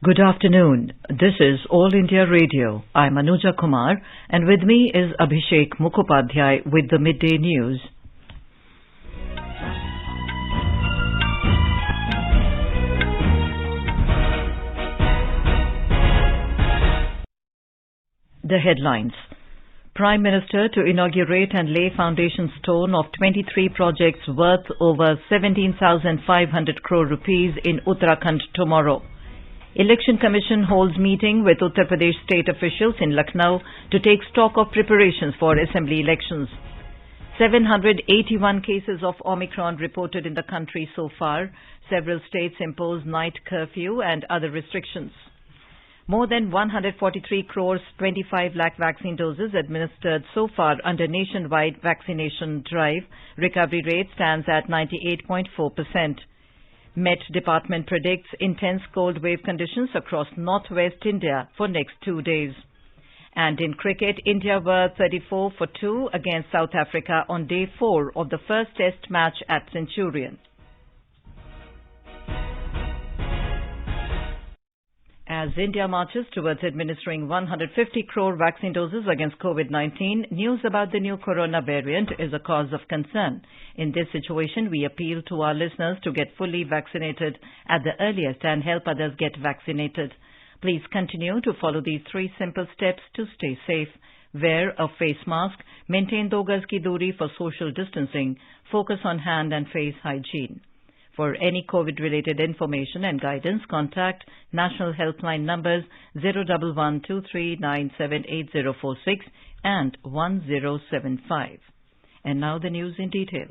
Good afternoon. This is All India Radio. I'm Anuja Kumar, and with me is Abhishek Mukhopadhyay with the Midday News. The headlines. Prime Minister to inaugurate and lay foundation stone of 23 projects worth over 17,500 crore rupees in Uttarakhand tomorrow. Election Commission holds meeting with Uttar Pradesh state officials in Lucknow to take stock of preparations for assembly elections. 781 cases of Omicron reported in the country so far. Several states impose night curfew and other restrictions. More than 143 crores 25 lakh vaccine doses administered so far under nationwide vaccination drive. Recovery rate stands at 98.4%. Met Department predicts intense cold wave conditions across northwest India for next 2 days. And in cricket, India were 34 for 2 against South Africa on day 4 of the first test match at Centurion. As India marches towards administering 150 crore vaccine doses against COVID-19, news about the new corona variant is a cause of concern. In this situation, we appeal to our listeners to get fully vaccinated at the earliest and help others get vaccinated. Please continue to follow these 3 simple steps to stay safe. Wear a face mask, maintain 2 gaz ki doori for social distancing, focus on hand and face hygiene. For any COVID-related information and guidance, contact National Helpline numbers 01123978046 and 1075. And now the news in detail.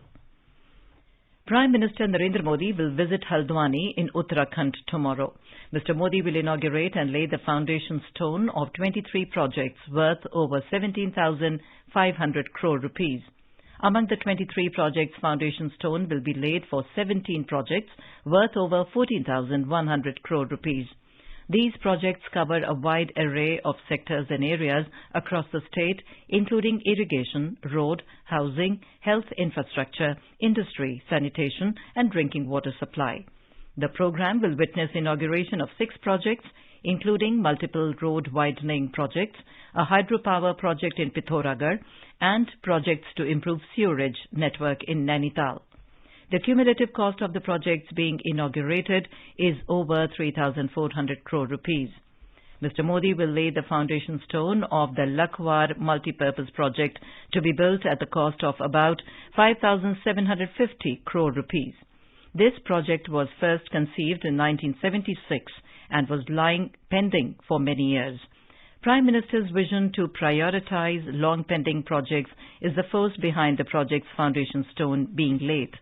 Prime Minister Narendra Modi will visit Haldwani in Uttarakhand tomorrow. Mr. Modi will inaugurate and lay the foundation stone of 23 projects worth over 17,500 crore rupees. Among the 23 projects, foundation stone will be laid for 17 projects worth over 14,100 crore rupees. These projects cover a wide array of sectors and areas across the state, including irrigation, road, housing, health infrastructure, industry, sanitation, and drinking water supply. The program will witness inauguration of 6 projects, including multiple road widening projects, a hydropower project in Pithoragarh, and projects to improve sewerage network in Nainital. The cumulative cost of the projects being inaugurated is over 3,400 crore rupees. Mr. Modi will lay the foundation stone of the Lakhwar multipurpose project to be built at the cost of about 5,750 crore rupees. This project was first conceived in 1976 and was lying pending for many years. Prime Minister's vision to prioritize long-pending projects is the force behind the project's foundation stone being laid.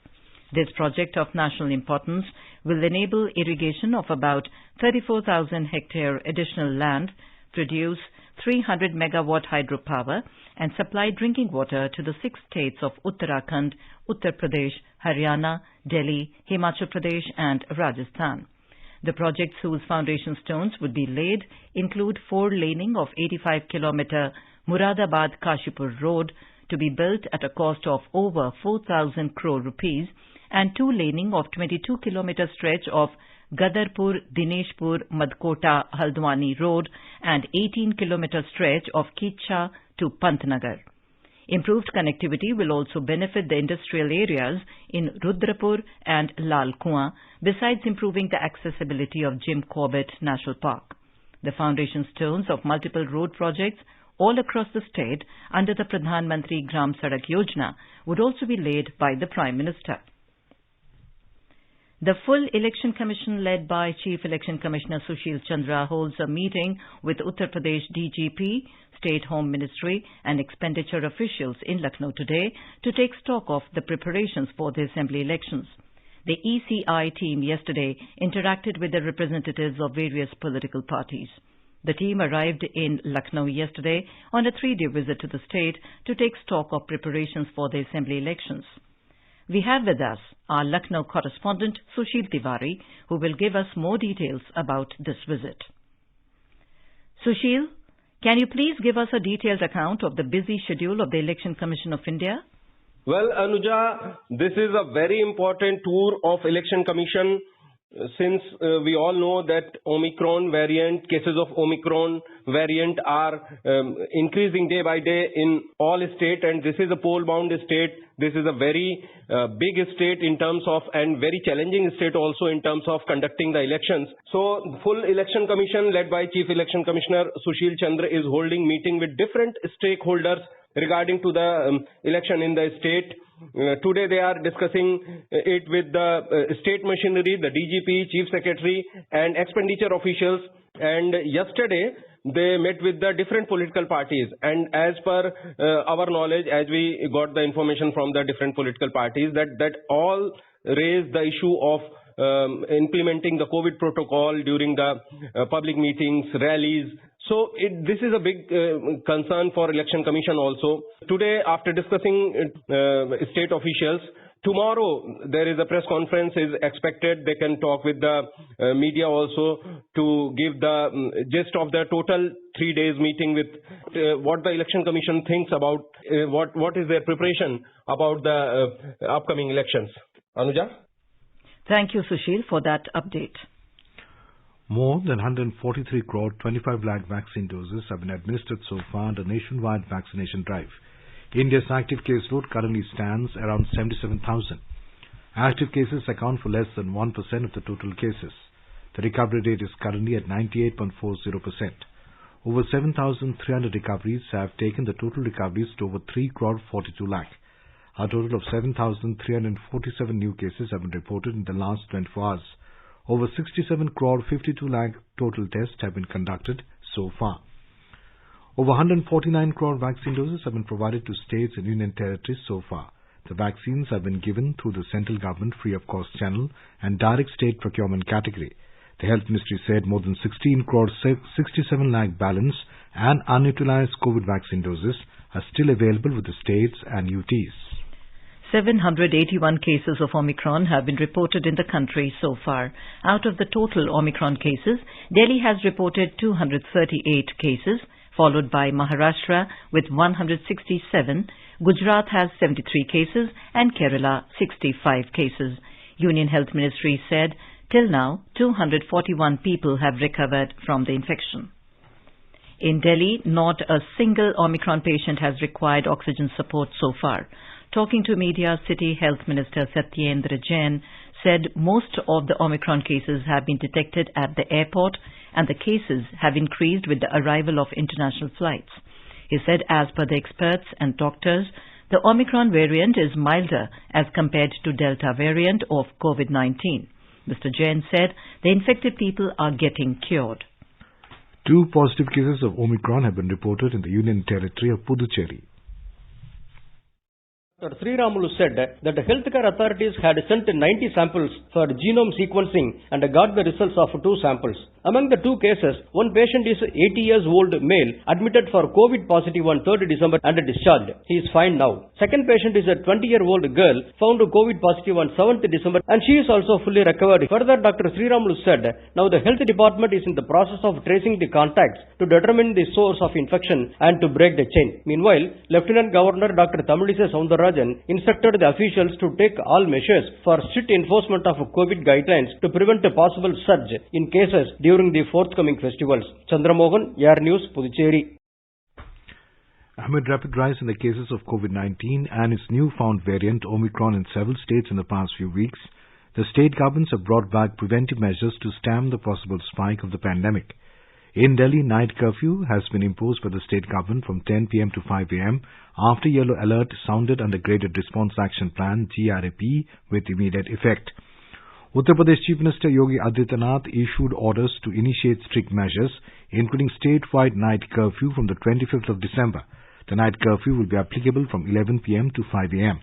This project of national importance will enable irrigation of about 34,000 hectare additional land, produce 300 megawatt hydropower, and supply drinking water to the 6 states of Uttarakhand, Uttar Pradesh, Haryana, Delhi, Himachal Pradesh, and Rajasthan. The projects whose foundation stones would be laid include 4-laning of 85-kilometer Muradabad-Kashipur Road to be built at a cost of over 4,000 crore rupees and 2-laning of 22-kilometer stretch of Gadarpur-Dineshpur-Madkota-Haldwani Road and 18-kilometer stretch of Kicha to Pantnagar. Improved connectivity will also benefit the industrial areas in Rudrapur and Lal Kuan, besides improving the accessibility of Jim Corbett National Park. The foundation stones of multiple road projects all across the state under the Pradhan Mantri Gram Sadak Yojana would also be laid by the Prime Minister. The full Election Commission led by Chief Election Commissioner Sushil Chandra holds a meeting with Uttar Pradesh DGP, State Home Ministry and expenditure officials in Lucknow today to take stock of the preparations for the assembly elections. The ECI team yesterday interacted with the representatives of various political parties. The team arrived in Lucknow yesterday on a 3-day visit to the state to take stock of preparations for the assembly elections. We have with us our Lucknow correspondent Sushil Tiwari, who will give us more details about this visit. Sushil, can you please give us a detailed account of the busy schedule of the Election Commission of India? Well, Anuja, this is a very important tour of Election Commission since we all know that cases of Omicron variant are increasing day by day in all states, and this is a poll-bound state. This is a very big state in terms of, and very challenging state also in terms of conducting the elections. So, full election commission led by Chief Election Commissioner Sushil Chandra is holding meeting with different stakeholders regarding to the election in the state. Today they are discussing it with the state machinery, the DGP, Chief Secretary and expenditure officials, and yesterday they met with the different political parties, and as per our knowledge, as we got the information from the different political parties, that all raised the issue of implementing the COVID protocol during the public meetings, rallies. So this is a big concern for Election Commission also. Today, after discussing state officials, tomorrow there is a press conference is expected. They can talk with the media also to give the gist of the total 3 days meeting with what the Election Commission thinks about what is their preparation about the upcoming elections. Anuja? Thank you, Sushil, for that update. More than 143 crore 25 lakh vaccine doses have been administered so far under nationwide vaccination drive. India's active case load currently stands around 77,000. Active cases account for less than 1% of the total cases. The recovery rate is currently at 98.40%. Over 7,300 recoveries have taken the total recoveries to over 3 crore 42 lakh. A total of 7,347 new cases have been reported in the last 24 hours. Over 67 crore 52 lakh total tests have been conducted so far. Over 149 crore vaccine doses have been provided to states and union territories so far. The vaccines have been given through the central government free of cost channel and direct state procurement category. The Health Ministry said more than 16 crore 67 lakh balance and unutilized COVID vaccine doses are still available with the states and UTs. 781 cases of Omicron have been reported in the country so far. Out of the total Omicron cases, Delhi has reported 238 cases, followed by Maharashtra with 167, Gujarat has 73 cases, and Kerala 65 cases. Union Health Ministry said till now 241 people have recovered from the infection. In Delhi, not a single Omicron patient has required oxygen support so far. Talking to media, City Health Minister Satyendra Jain said most of the Omicron cases have been detected at the airport and the cases have increased with the arrival of international flights. He said as per the experts and doctors, the Omicron variant is milder as compared to Delta variant of COVID-19. Mr. Jain said the infected people are getting cured. 2 positive cases of Omicron have been reported in the Union Territory of Puducherry. Dr. Sriramulu said that the healthcare authorities had sent 90 samples for genome sequencing and got the results of 2 samples. Among the 2 cases, one patient is 80 years old male admitted for COVID positive on 3rd December and discharged. He is fine now. Second patient is a 20-year-old girl found COVID positive on 7th December and she is also fully recovered. Further, Dr. Sriramulu said now the health department is in the process of tracing the contacts to determine the source of infection and to break the chain. Meanwhile, Lieutenant Governor Dr. Tamilisa Soundararajan instructed the officials to take all measures for strict enforcement of COVID guidelines to prevent a possible surge in cases during the forthcoming festivals. Chandramohan, Air News, Puducherry. Amid rapid rise in the cases of COVID-19 and its newfound variant Omicron in several states in the past few weeks, the state governments have brought back preventive measures to stem the possible spike of the pandemic. In Delhi, night curfew has been imposed by the state government from 10 p.m. to 5 a.m. after yellow alert sounded under Graded Response Action Plan (GRAP) with immediate effect. Uttar Pradesh Chief Minister Yogi Adityanath issued orders to initiate strict measures, including statewide night curfew from the 25th of December. The night curfew will be applicable from 11 p.m. to 5 a.m.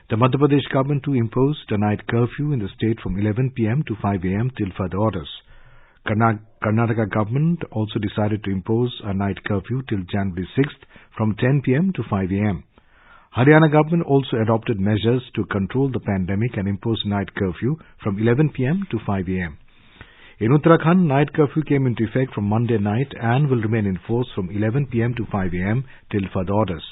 The Madhya Pradesh government too imposed a night curfew in the state from 11 p.m. to 5 a.m. till further orders. Karnataka government also decided to impose a night curfew till January 6th from 10 p.m. to 5 a.m. Haryana government also adopted measures to control the pandemic and imposed night curfew from 11 p.m. to 5 a.m. In Uttarakhand, night curfew came into effect from Monday night and will remain in force from 11 p.m. to 5 a.m. till further orders.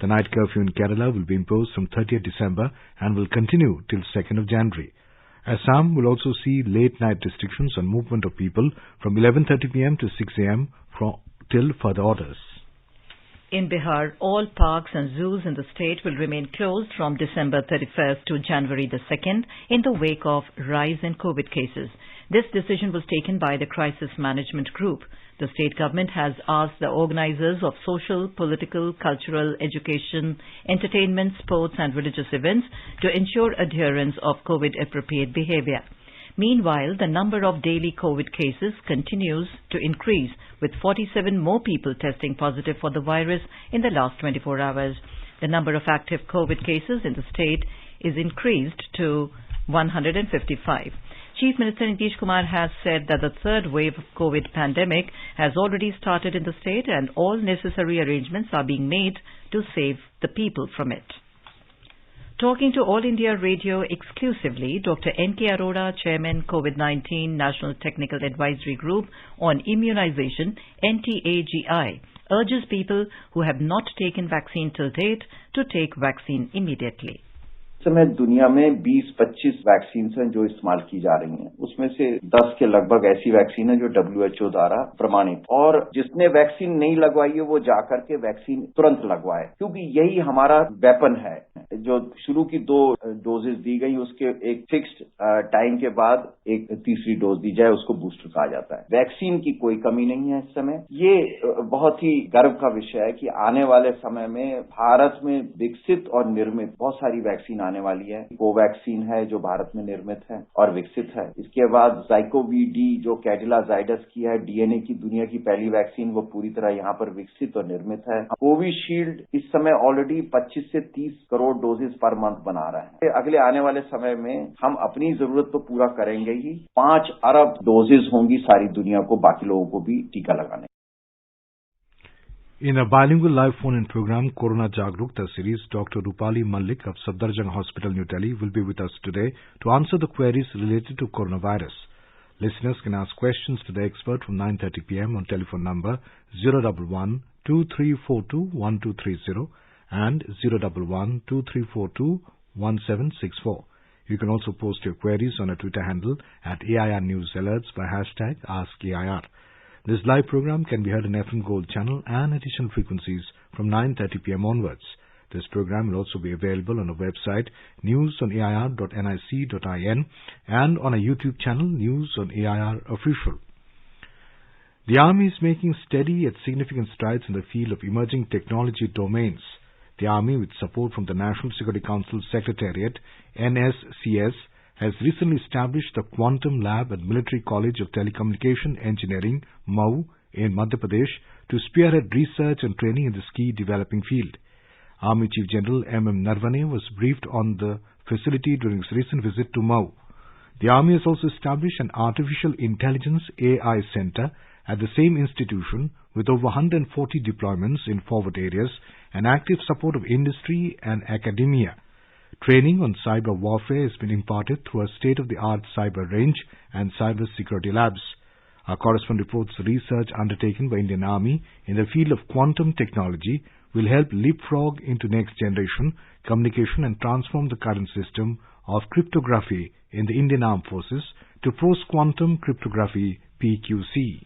The night curfew in Kerala will be imposed from 30th December and will continue till 2nd of January. Assam will also see late-night restrictions on movement of people from 11:30 p.m. to 6 a.m. till further orders. In Bihar, all parks and zoos in the state will remain closed from December 31st to January the 2nd in the wake of rise in COVID cases. This decision was taken by the Crisis Management Group. The state government has asked the organizers of social, political, cultural, education, entertainment, sports and religious events to ensure adherence of COVID-appropriate behavior. Meanwhile, the number of daily COVID cases continues to increase, with 47 more people testing positive for the virus in the last 24 hours. The number of active COVID cases in the state is increased to 155. Chief Minister Nitish Kumar has said that the third wave of COVID pandemic has already started in the state and all necessary arrangements are being made to save the people from it. Talking to All India Radio exclusively, Dr. N.K. Arora, Chairman, COVID-19 National Technical Advisory Group on Immunization, NTAGI, urges people who have not taken vaccine till date to take vaccine immediately. इस समय दुनिया में 20-25 vaccine हैं जो इस्तेमाल की जा रही हैं। उसमें से 10 के लगभग ऐसी वैक्सीन है जो WHO द्वारा प्रमाणित, और जिसने वैक्सीन नहीं लगवाई है वो जाकर के वैक्सीन तुरंत लगवाए, क्योंकि यही हमारा वेपन है। जो शुरू की 2 डोजेज दी गई उसके एक फिक्स्ड टाइम के बाद एक तीसरी डोज दी जाए, उसको बूस्टर कहा जाता है। वैक्सीन की कोई कमी नहीं है इस समय। ये बहुत ही गर्व का विषय है कि आने वाले समय में भारत में विकसित और निर्मित बहुत सारी वैक्सीन आने वाली है। कोवैक्सीन है जो भारत में निर्मित है और विकसित है। इसके बाद ज़ाइकोवी-डी जो कैडिला जाइडस की है, डीएनए की दुनिया की पहली वैक्सीन, वो पूरी तरह यहाँ पर विकसित और निर्मित है। कोविशील्ड इस समय ऑलरेडी 25 से 30 करोड़ डोजेस पर मंथ बना रहे हैं। अगले आने वाले समय में हम अपनी जरूरत तो पूरा करेंगे ही, 5 अरब डोजेस होंगी सारी दुनिया को, बाकी लोगों को भी टीका लगाने। In a bilingual live phone-in program, Corona Jagrukta series, Dr. Rupali Malik of Safdarjung Hospital, New Delhi, will be with us today to answer the queries related to coronavirus. Listeners can ask questions to the expert from 9:30 p.m. on telephone number 011-2342-1230 and 011-2342-1764. You can also post your queries on a Twitter handle at AIR News Alerts by hashtag AskAIR. This live program can be heard on FM Gold channel and additional frequencies from 9:30 p.m. onwards. This program will also be available on our website newsonair.nic.in and on our YouTube channel News on AIR Official. The Army is making steady yet significant strides in the field of emerging technology domains. The Army, with support from the National Security Council Secretariat, NSCS, has recently established the Quantum Lab at Military College of Telecommunication Engineering, Mau, in Madhya Pradesh, to spearhead research and training in this key developing field. Army Chief General M.M. Narvane was briefed on the facility during his recent visit to Mau. The Army has also established an Artificial Intelligence AI Center at the same institution with over 140 deployments in forward areas and active support of industry and academia. Training on cyber warfare has been imparted through a state-of-the-art cyber range and cyber security labs. Our correspondent reports research undertaken by Indian Army in the field of quantum technology will help leapfrog into next generation communication and transform the current system of cryptography in the Indian Armed Forces to post-quantum cryptography PQC.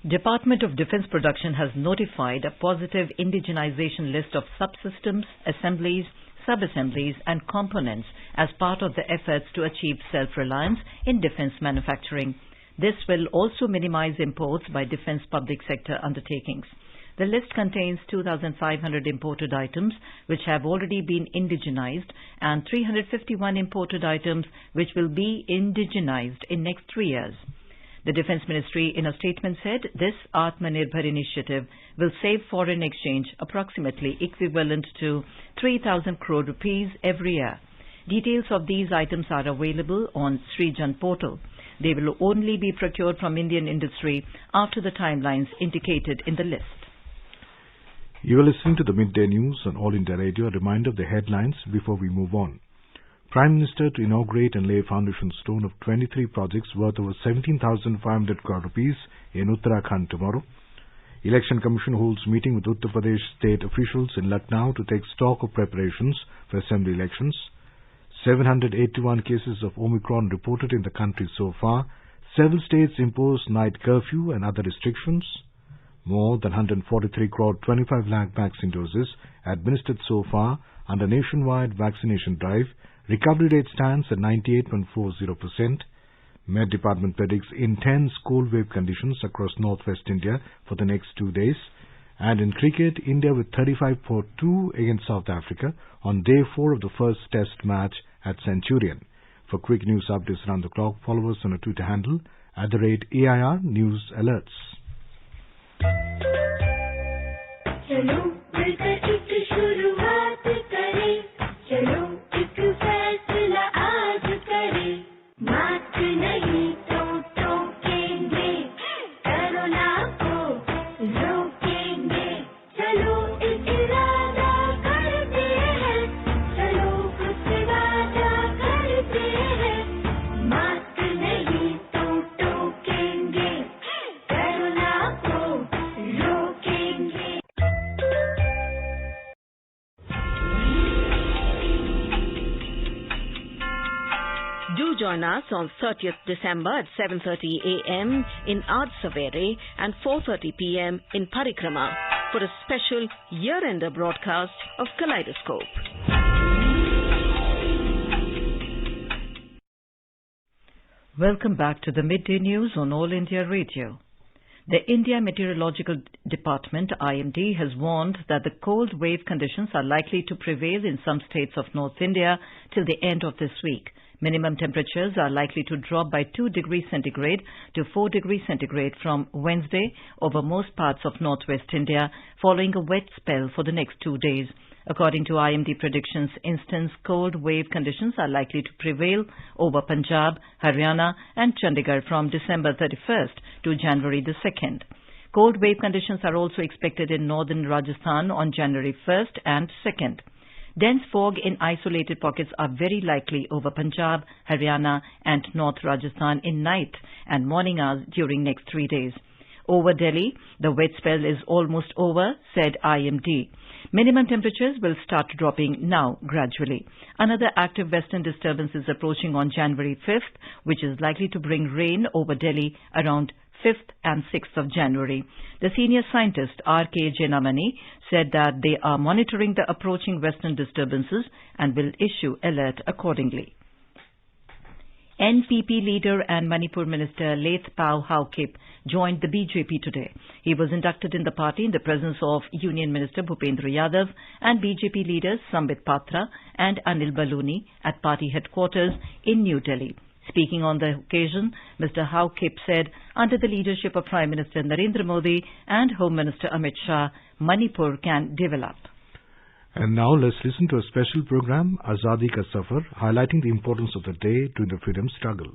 Department of Defense Production has notified a positive indigenization list of subsystems, assemblies, sub-assemblies and components as part of the efforts to achieve self-reliance in defense manufacturing. This will also minimize imports by defense public sector undertakings. The list contains 2,500 imported items which have already been indigenized and 351 imported items which will be indigenized in next 3 years. The Defense Ministry in a statement said this Atmanirbhar initiative will save foreign exchange approximately equivalent to 3,000 crore rupees every year. Details of these items are available on Srijan portal. They will only be procured from Indian industry after the timelines indicated in the list. You are listening to the Midday News on All India Radio. A reminder of the headlines before we move on. Prime Minister to inaugurate and lay foundation stone of 23 projects worth over 17,500 crore rupees in Uttarakhand tomorrow. Election Commission holds meeting with Uttar Pradesh state officials in Lucknow to take stock of preparations for assembly elections. 781 cases of Omicron reported in the country so far. Several states imposed night curfew and other restrictions. More than 143 crore 25 lakh vaccine doses administered so far under nationwide vaccination drive. Recovery rate stands at 98.40%. Met Department predicts intense cold wave conditions across northwest India for the next 2 days. And in cricket, India with 35-2 against South Africa on day 4 of the first test match at Centurion. For quick news updates around the clock, follow us on our Twitter handle @AIR News Alerts. चलो मिलकर एक शुरुआत करें, चलो एक फैसला आज करें, मास्क नहीं तो टोकेंगे, कोरोना को रोकेंगे, चलो एक इरादा करते हैं, चलो कुछ वादा करते हैं, मास्क नहीं तो टोकेंगे, कोरोना को रोकेंगे. Do join us on 30th December at 7:30 a.m. in Art Savere and 4:30 p.m. in Parikrama for a special year-ender broadcast of Kaleidoscope. Welcome back to the Midday News on All India Radio. The India Meteorological Department, IMD, has warned that the cold wave conditions are likely to prevail in some states of North India till the end of this week. Minimum temperatures are likely to drop by 2 degrees centigrade to 4 degrees centigrade from Wednesday over most parts of northwest India, following a wet spell for the next 2 days. According to IMD predictions, instance cold wave conditions are likely to prevail over Punjab, Haryana and Chandigarh from December 31st to January the 2nd. Cold wave conditions are also expected in northern Rajasthan on January 1st and 2nd. Dense fog in isolated pockets are very likely over Punjab, Haryana and North Rajasthan in night and morning hours during next 3 days. Over Delhi, the wet spell is almost over, said IMD. Minimum temperatures will start dropping now gradually. Another active western disturbance is approaching on January 5th, which is likely to bring rain over Delhi around 5th and 6th of January. The senior scientist R.K. Jenamani said that they are monitoring the approaching western disturbances and will issue alert accordingly. NPP leader and Manipur Minister Letpao Haokip joined the BJP today. He was inducted in the party in the presence of Union Minister Bhupendra Yadav and BJP leaders Sambit Patra and Anil Baluni at party headquarters in New Delhi. Speaking on the occasion, Mr. Haokip said, under the leadership of Prime Minister Narendra Modi and Home Minister Amit Shah, Manipur can develop. And now let's listen to a special program, Azadi Ka Safar, highlighting the importance of the day during the freedom struggle.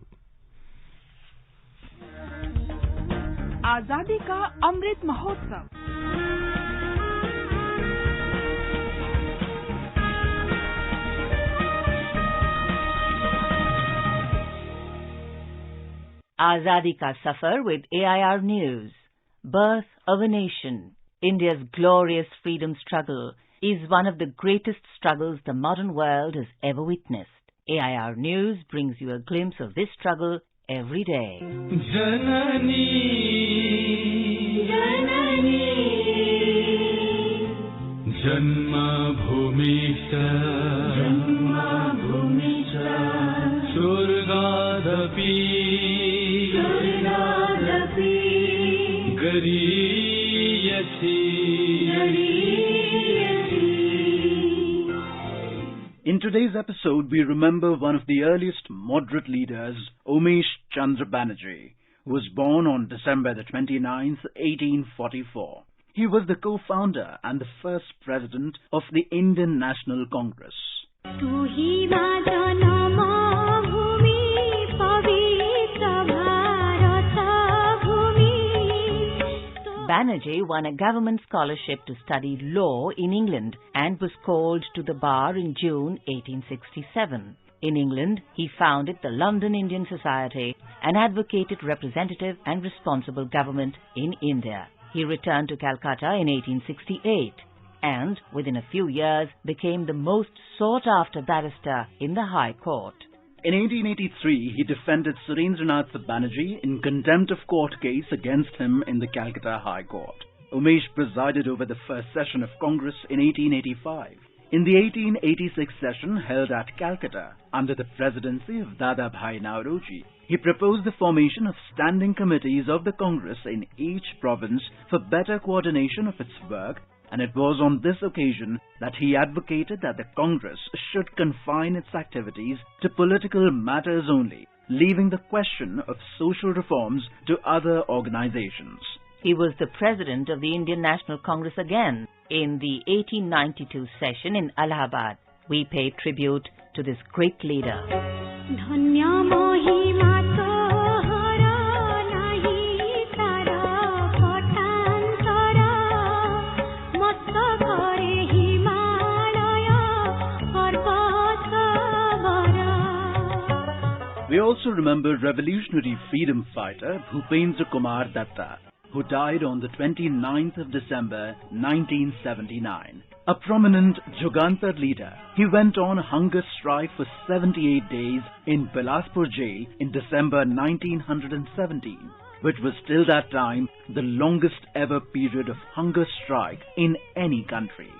आजादी का Amrit Mahotsav. Azadi Ka Safar with AIR News. Birth of a nation. India's glorious freedom struggle is one of the greatest struggles the modern world has ever witnessed. AIR News brings you a glimpse of this struggle every day. Janani, Janani, Janma Bhumisha, Janma Bhumisha, Surgadapi, Surgadapi, Gariyasi, Gariyasi. In today's episode, we remember one of the earliest moderate leaders, Umesh Chandra Banerjee, who was born on December the 29th, 1844. He was the co-founder and the first president of the Indian National Congress. Banerjee won a government scholarship to study law in England and was called to the bar in June 1867. In England, he founded the London Indian Society and advocated representative and responsible government in India. He returned to Calcutta in 1868. and within a few years became the most sought-after barrister in the High Court. In 1883, he defended Surendranath Banerjee in contempt of court case against him in the Calcutta High Court. Umesh presided over the first session of Congress in 1885. In the 1886 session held at Calcutta, under the presidency of Dadabhai Naoroji, he proposed the formation of standing committees of the Congress in each province for better coordination of its work, and it was on this occasion that he advocated that the Congress should confine its activities to political matters only, leaving the question of social reforms to other organizations. He was the president of the Indian National Congress again in the 1892 session in Allahabad. We pay tribute to this great leader. We also remember revolutionary freedom fighter Bhupendra Kumar Datta, who died on the 29th of December 1979. A prominent Jugantar leader, he went on hunger strike for 78 days in Bilaspur jail in December 1917, which was till that time the longest ever period of hunger strike in any country.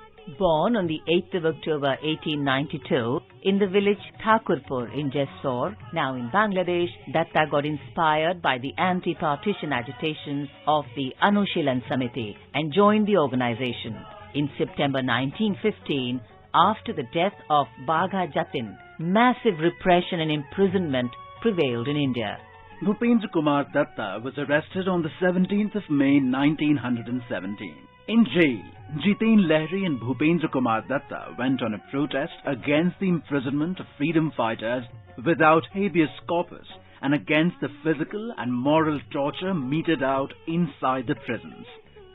Born on the 8th of October 1892 in the village Thakurpur in Jessore, now in Bangladesh, Datta got inspired by the anti-partition agitations of the Anushilan Samiti and joined the organization. In September 1915, after the death of Bagha Jatin, massive repression and imprisonment prevailed in India. Bhupendra Kumar Datta was arrested on the 17th of May 1917. In jail, Jiten Lahiri and Bhupendra Kumar Datta went on a protest against the imprisonment of freedom fighters without habeas corpus and against the physical and moral torture meted out inside the prisons.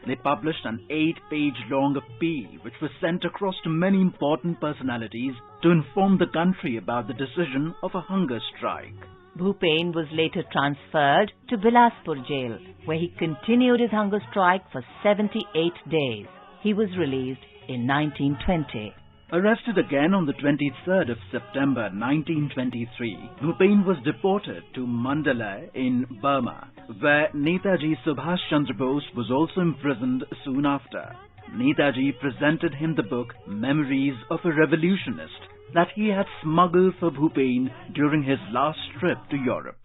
They published an 8-page long appeal which was sent across to many important personalities to inform the country about the decision of a hunger strike. Bhupen was later transferred to Bilaspur jail, where he continued his hunger strike for 78 days. He was released in 1920. Arrested again on the 23rd of September 1923, Bhupen was deported to Mandalay in Burma, where Netaji Subhash Chandra Bose was also imprisoned soon after. Netaji presented him the book Memories of a Revolutionist that he had smuggled for Bhupen during his last trip to Europe.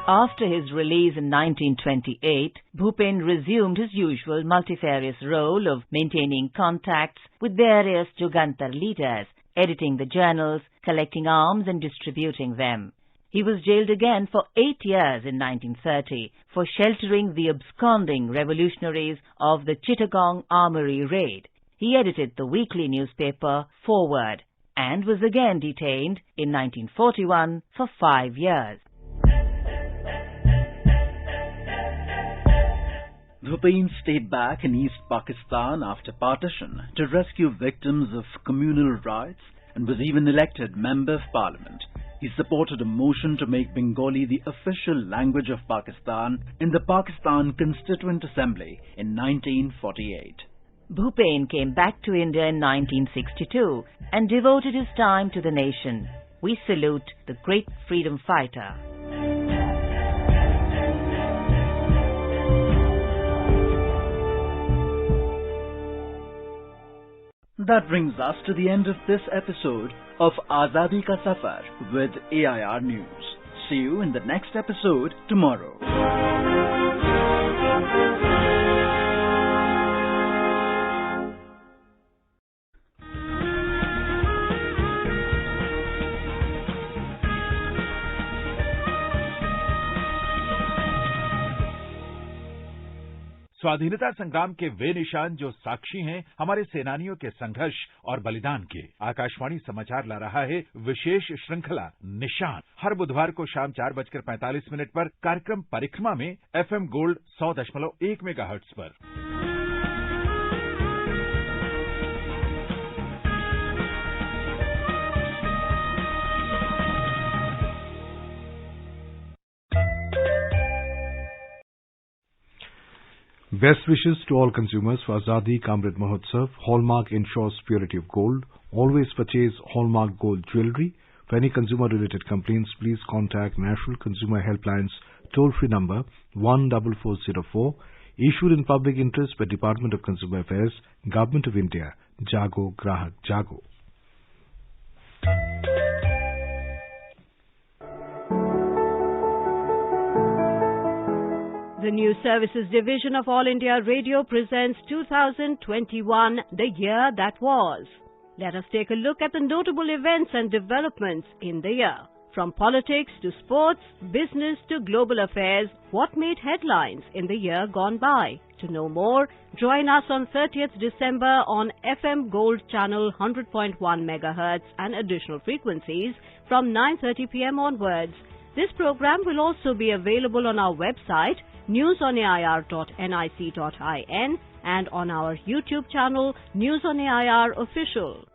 After his release in 1928, Bhupen resumed his usual multifarious role of maintaining contacts with various Jugantar leaders, editing the journals, collecting arms and distributing them. He was jailed again for 8 years in 1930 for sheltering the absconding revolutionaries of the Chittagong Armory raid. He edited the weekly newspaper Forward and was again detained in 1941 for 5 years. Bhupen stayed back in East Pakistan after partition to rescue victims of communal riots and was even elected Member of Parliament. He supported a motion to make Bengali the official language of Pakistan in the Pakistan Constituent Assembly in 1948. Bhupen came back to India in 1962 and devoted his time to the nation. We salute the great freedom fighter. That brings us to the end of this episode of Azadi Ka Safar with AIR News. See you in the next episode tomorrow. स्वाधीनता संग्राम के वे निशान जो साक्षी हैं हमारे सेनानियों के संघर्ष और बलिदान के। आकाशवाणी समाचार ला रहा है विशेष श्रृंखला निशान। हर बुधवार को शाम 4:45 पर कार्यक्रम परिक्रमा में FM गोल्ड 100.1 मेगाहर्ट्ज पर। Best wishes to all consumers for Azadi Ka Amrit Mahotsav. Hallmark ensures purity of gold. Always purchase Hallmark gold jewellery. For any consumer-related complaints, please contact National Consumer Helpline's toll-free number 14404. Issued in public interest by Department of Consumer Affairs, Government of India. Jago Grahak Jago. The News Services Division of All India Radio presents 2021, the year that was. Let us take a look at the notable events and developments in the year. From politics to sports, business to global affairs, what made headlines in the year gone by? To know more, join us on 30th December on FM Gold Channel 100.1 MHz and additional frequencies from 9:30 p.m. onwards. This program will also be available on our website, newsonair.nic.in, and on our YouTube channel, News on AIR Official.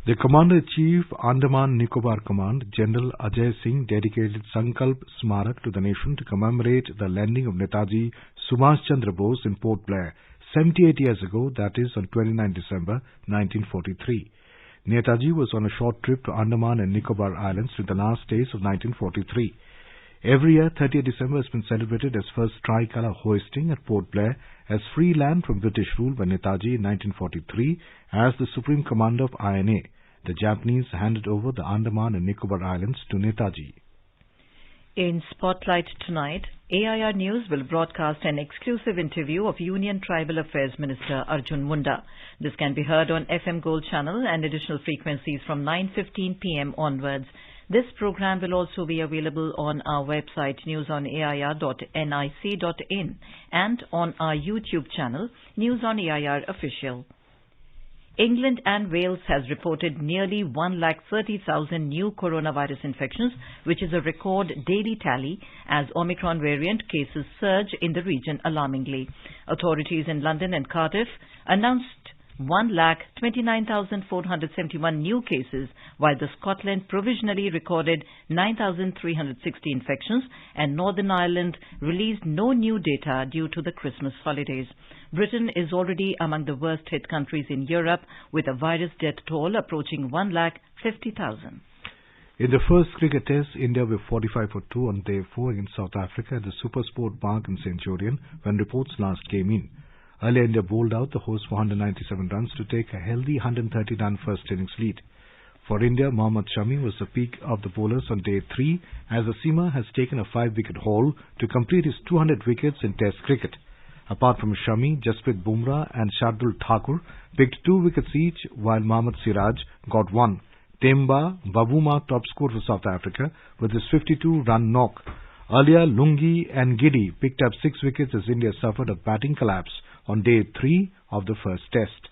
The Commander-in-Chief, Andaman Nicobar Command, General Ajay Singh, dedicated Sankalp Smarak to the nation to commemorate the landing of Netaji Subhash Chandra Bose in Port Blair 78 years ago, that is on 29 December 1943. Netaji was on a short trip to Andaman and Nicobar Islands in the last days of 1943. Every year, 30th December has been celebrated as first tricolour hoisting at Port Blair as free land from British rule by Netaji in 1943 as the Supreme Commander of INA. The Japanese handed over the Andaman and Nicobar Islands to Netaji. In Spotlight tonight, AIR News will broadcast an exclusive interview of Union Tribal Affairs Minister Arjun Munda. This can be heard on FM Gold Channel and additional frequencies from 9:15 p.m. onwards. This program will also be available on our website newsonair.nic.in and on our YouTube channel News on AIR Official. England and Wales has reported nearly 130,000 new coronavirus infections, which is a record daily tally as Omicron variant cases surge in the region alarmingly. Authorities in London and Cardiff announced 129,471 new cases, while the Scotland provisionally recorded 9,360 infections and Northern Ireland released no new data due to the Christmas holidays. Britain is already among the worst hit countries in Europe, with a virus death toll approaching 150,000. In the first cricket test, India were 45 for 2 on day 4 against South Africa at the Supersport Park in Centurion when reports last came in. Earlier, India bowled out the host for 197 runs to take a healthy 130-run first innings lead. For India, Mohammad Shami was the peak of the bowlers on day 3 as the seamer has taken a 5-wicket haul to complete his 200 wickets in Test cricket. Apart from Shami, Jasprit Bumrah and Shardul Thakur picked 2 wickets each, while Mohammad Siraj got 1. Temba Babuma top scored for South Africa with his 52-run knock. Earlier, Lungi and Giddy picked up 6 wickets as India suffered a batting collapse on day 3 of the first test.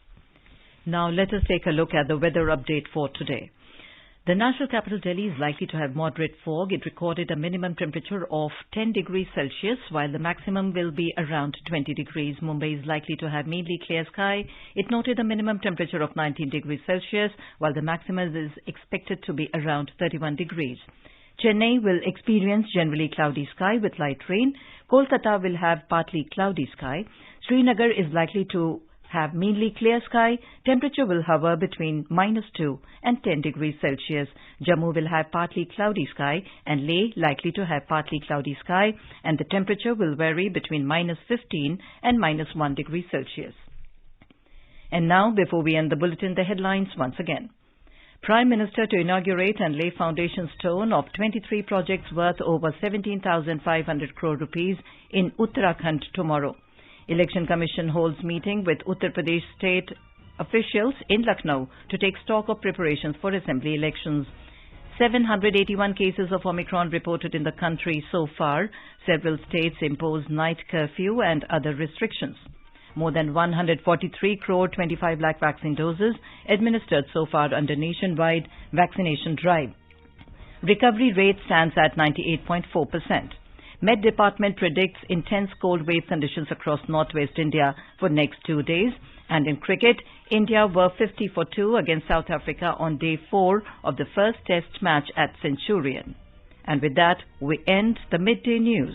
Now let us take a look at the weather update for today. The national capital Delhi is likely to have moderate fog. It recorded a minimum temperature of 10 degrees Celsius, while the maximum will be around 20 degrees. Mumbai is likely to have mainly clear sky. It noted a minimum temperature of 19 degrees Celsius, while the maximum is expected to be around 31 degrees. Chennai will experience generally cloudy sky with light rain. Kolkata will have partly cloudy sky. Srinagar is likely to have mainly clear sky. Temperature will hover between -2 and 10 degrees Celsius. Jammu will have partly cloudy sky and Leh likely to have partly cloudy sky, and the temperature will vary between -15 and -1 degree Celsius. And now, before we end the bulletin, the headlines once again. Prime Minister to inaugurate and lay foundation stone of 23 projects worth over 17,500 crore rupees in Uttarakhand tomorrow. Election Commission holds meeting with Uttar Pradesh state officials in Lucknow to take stock of preparations for assembly elections. 781 cases of Omicron reported in the country so far. Several states impose night curfew and other restrictions. More than 143 crore 25 lakh vaccine doses administered so far under nationwide vaccination drive. Recovery rate stands at 98.4%. Met Department predicts intense cold wave conditions across northwest India for next 2 days. And in cricket, India were 50 for 2 against South Africa on day 4 of the first test match at Centurion. And with that, we end the midday news.